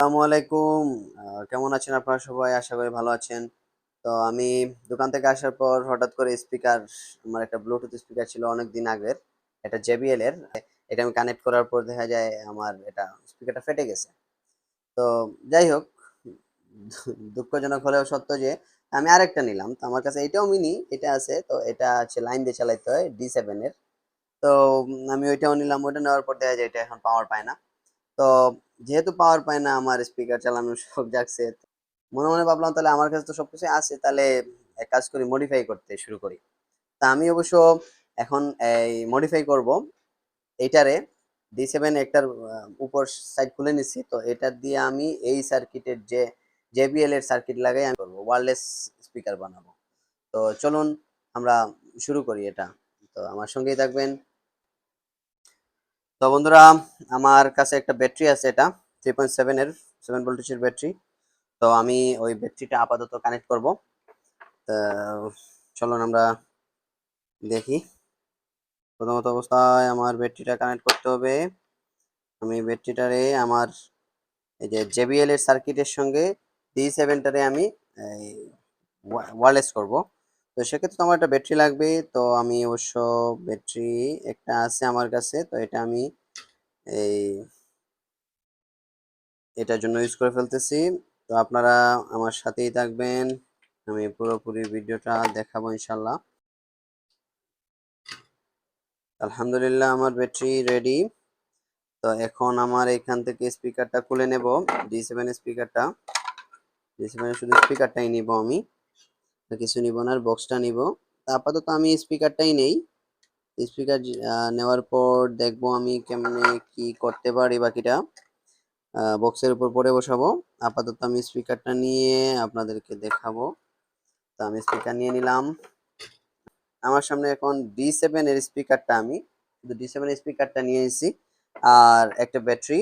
আসসালামু আলাইকুম। কেমন আছেন আপনারা সবাই? আশা করি ভালো আছেন। তো আমি দোকান থেকে আসার পর হঠাৎ করে স্পিকার, আমার একটা ব্লুটুথ স্পিকার ছিল অনেকদিন আগের। এটা JBL এর। এটা আমি কানেক্ট করার পর দেখা যায় আমার এটা স্পিকারটা ফেটে গেছে। তো যাই হোক, দুঃখজনক হলেও সত্য যে আমি আরেকটা নিলাম। তো আমার কাছে এটাও মিনি, এটা আছে। তো এটা হচ্ছে লাইন দিয়ে চালাইতে হয় D7 এর। তো আমি ওইটাও নিলাম। ওইটা নেওয়ার পর দেখা যায় এটা এখন পাওয়ার পায় না। তো যেহেতু পাওয়ার পায় না, আমার স্পিকার চালানোর শখ জাগছে। মনে মনে ভাবলাম তাহলে আমার কাছে তো সবকিছু আছে, তাহলে এক কাজ করি, মডিফাই করতে শুরু করি। তা আমি অবশ্য এখন এই মডিফাই করব এইটারে। D7 একটার উপর সাইড খুলে নিচ্ছি। তো এটা দিয়ে আমি এই সার্কিটের যে JBL এর সার্কিট লাগাই আমি করবো, ওয়্যারলেস স্পিকার বানাবো। তো চলুন আমরা শুরু করি এটা। তো আমার সঙ্গেই থাকবেন। তো বন্ধুরা, আমার কাছে একটা ব্যাটারি আছে, এটা 3.7 এর 7 ভোল্টেজের ব্যাটারি। তো আমি ওই ব্যাটারিটা আপাতত কানেক্ট করব। তো চলুন আমরা দেখি। প্রথমত অবস্থায় আমার ব্যাটারিটা কানেক্ট করতে হবে। আমি ব্যাটারিটারে আমার এই যে JBL এর সার্কিটের সঙ্গে D7টারে আমি ওয়্যারলেস করব। তো সেক্ষেত্রে তো আমার একটা ব্যাটারি লাগবে। তো আমি অবশ্য ব্যাটারি একটা আছে আমার কাছে। তো এটা আমি এই এটার জন্য ইউজ করে ফেলতেছি। তো আপনারা আমার সাথেই থাকবেন, আমি পুরোপুরি ভিডিওটা দেখাবো ইনশাল্লাহ। আলহামদুলিল্লাহ, আমার ব্যাটারি রেডি। তো এখন আমার এখান থেকে স্পিকারটা খুলে নেব। D7 স্পিকারটা, D7 শুধু স্পিকারটাই নিব আমি, কিছু নিব না, আর বক্সটা নিব। আপাতত আমি স্পিকারটাই নেই। স্পিকার নেওয়ার পর দেখবো আমি কেমনে কি করতে পারি বাকিটা। বক্সের উপর পরে বসাবো। আপাতত আমি স্পিকারটা নিয়ে আপনাদেরকে দেখাবো। তো আমি স্পিকার নিয়ে নিলাম। আমার সামনে এখন D7 এর স্পিকারটা, আমি শুধু D7 এর স্পিকারটা নিয়ে এসেছি, আর একটা ব্যাটারি,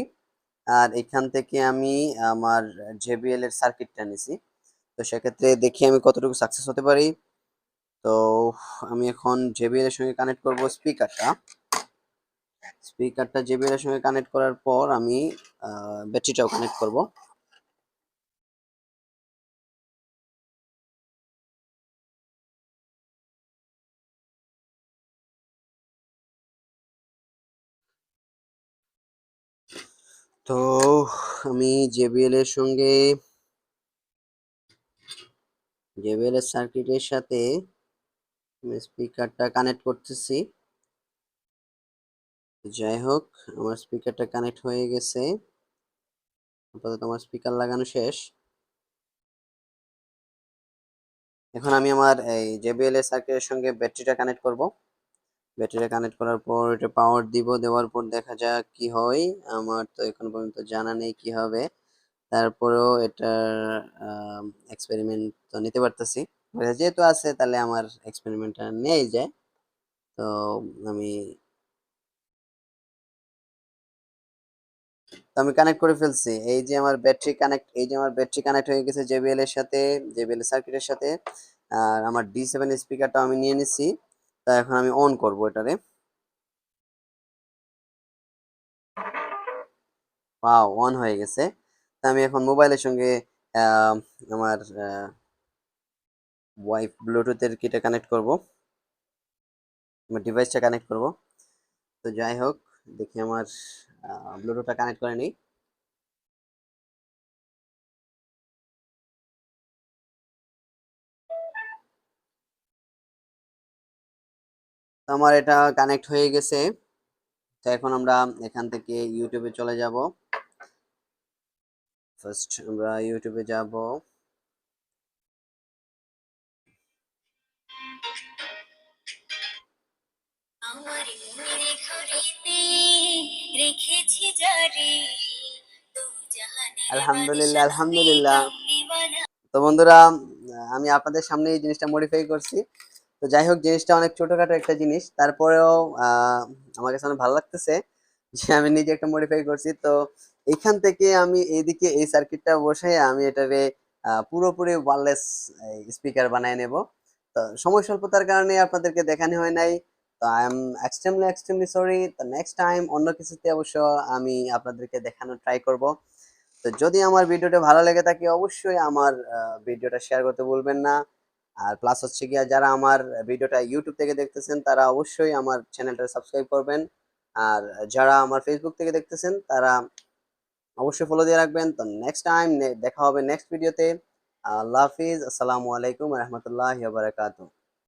আর এখান থেকে আমি আমার JBL এর সার্কিটটা নিছি। তো সেক্ষেত্রে দেখি আমি কতটুকু সাকসেস হতে পারি। তো আমি এখন JBL এর সঙ্গে কানেক্ট করব স্পিকারটা JBL এর সঙ্গে কানেক্ট করার পর আমি ব্যাটারিটাও কানেক্ট করব। তো আমি JBL এর সঙ্গে JBL এর সার্কিটের সাথে স্পিকারটা কানেক্ট করতেছি। যাই হোক, আমার স্পিকারটা কানেক্ট হয়ে গেছে। আপাতত আমার স্পিকার লাগানো শেষ। এখন আমি আমার এই JBL এর সার্কিটের সঙ্গে ব্যাটারিটা কানেক্ট করব। ব্যাটারিটা কানেক্ট করার পর এটা পাওয়ার দিব, দেওয়ার পর দেখা যাক কি হয়। আমার তো এখন পর্যন্ত জানা নেই কি হবে, তারপরেও এটার এক্সপেরিমেন্ট তো নিতে পারতেছি। যেহেতু আছে তাহলে আমার এক্সপেরিমেন্টটা নিয়েই যায়। তো আমি কানেক্ট করে ফেলছি। এই যে আমার ব্যাটারি কানেক্ট হয়ে গেছে JBL এর সাথে, JBL এর সার্কিটের সাথে। আর আমার D7 স্পিকারটা আমি নিয়ে নিছি। তা এখন আমি অন করব এটারে। ওয়াও, অন হয়ে গেছে। তা আমি এখন মোবাইলের সঙ্গে আহ, আমার ওয়াইফ ব্লুটুথের কিটা কানেক্ট করব, আমার ডিভাইসটা কানেক্ট করব। তো যাই হোক, দেখি আমার ব্লুটুথটা কানেক্ট করে নিই। তো আমার এটা কানেক্ট হয়ে গেছে। তো এখন আমরা এখান থেকে ইউটিউবে চলে যাব। ফার্স্ট আমরা ইউটিউবে যাব। আলহামদুলিল্লাহ, আলহামদুলিল্লাহ। তো বন্ধুরা, আমি আপনাদের সামনে এই জিনিসটা মডিফাই করছি। তো যাই হোক, জিনিসটা অনেক ছোটখাটো একটা জিনিস, তারপরেও আমার কাছে অনেক ভালো লাগতেছে যে আমি নিজে একটা মডিফাই করছি। তো এইখান থেকে আমি এইদিকে এই সার্কিটটা বসে আমি এটাকে পুরোপুরি ওয়্যারলেস স্পিকার বানিয়ে নেব। তো সময় স্বল্পতার কারণে আপনাদেরকে দেখানো হয় নাই। তো আই এম এক্সট্রিমলি সরি। তো নেক্সট টাইম অন্য কিছুতে অবশ্য আমি আপনাদেরকে দেখানোর ট্রাই করব। তো যদি আমার ভিডিওটা ভালো লেগে থাকে অবশ্যই আমার ভিডিওটা শেয়ার করতে ভুলবেন না। আর প্লাস হচ্ছে গিয়া যারা আমার ভিডিওটা ইউটিউব থেকে দেখতেছেন তারা অবশ্যই আমার চ্যানেলটা সাবস্ক্রাইব করবেন। আর যারা আমার ফেসবুক থেকে দেখতেছেন তারা অবশ্যই ফলো দিয়ে রাখবেন। তো নেক্সট টাইম দেখা হবে নেক্সট ভিডিওতে। আল্লাহ হাফিজ, আসসালামু আলাইকুম রহমতুল্লাহ বারাকাতু।